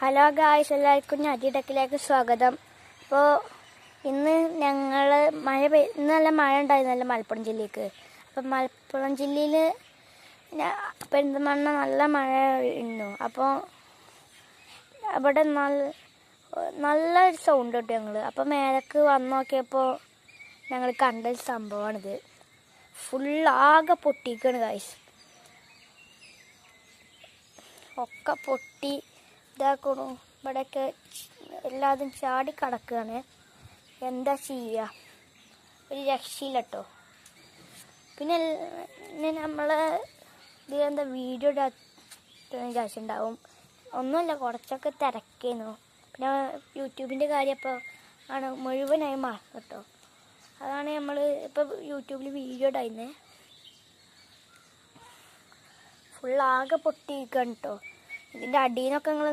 Hello guys, എല്ലാവർക്കും ഞതി ടെക്കിലേക്ക് സ്വാഗതം. അപ്പോൾ ഇന്ന് ഞങ്ങൾ ഇന്ന് നല്ല മഴ ഉണ്ടായിരുന്നല്ലോ മലപ്പുറം ജില്ലക്ക്. അപ്പം മലപ്പുറം ജില്ലയിൽ പെരിന്തൽമണ്ണ നല്ല മഴ ഉണ്ടു. അപ്പോൾ അവിടെ നല്ലൊരു സൗണ്ട് കിട്ടും ഞങ്ങൾ. അപ്പോൾ മേലേക്ക് വന്ന് നോക്കിയപ്പോൾ ഞങ്ങൾ കണ്ടൊരു സംഭവമാണിത്. ഫുള്ളാകെ പൊട്ടിക്കാണ് ഗായ്സ്. ഒക്കെ പൊട്ടി ഇതാക്കണു. ഇവിടെയൊക്കെ എല്ലാതും ചാടി കിടക്കുകയാണ്. എന്താ ചെയ്യുക, ഒരു രക്ഷയില്ല കേട്ടോ. പിന്നെ നമ്മൾ എന്താ വീഡിയോ വിചാരിച്ചിട്ടുണ്ടാവും. ഒന്നുമില്ല, കുറച്ചൊക്കെ തിരക്കേന്നു. പിന്നെ യൂട്യൂബിൻ്റെ കാര്യം ഇപ്പോൾ ആണ് മുഴുവനായി മാറും കേട്ടോ. അതാണ് നമ്മൾ ഇപ്പോൾ യൂട്യൂബിൽ വീഡിയോ ഇടായിരുന്നേ. ഫുള്ളാകെ പൊട്ടിയിരിക്കുകയാണ് കേട്ടോ. ഇതിൻ്റെ അടിയിൽ നിന്നൊക്കെ നിങ്ങൾ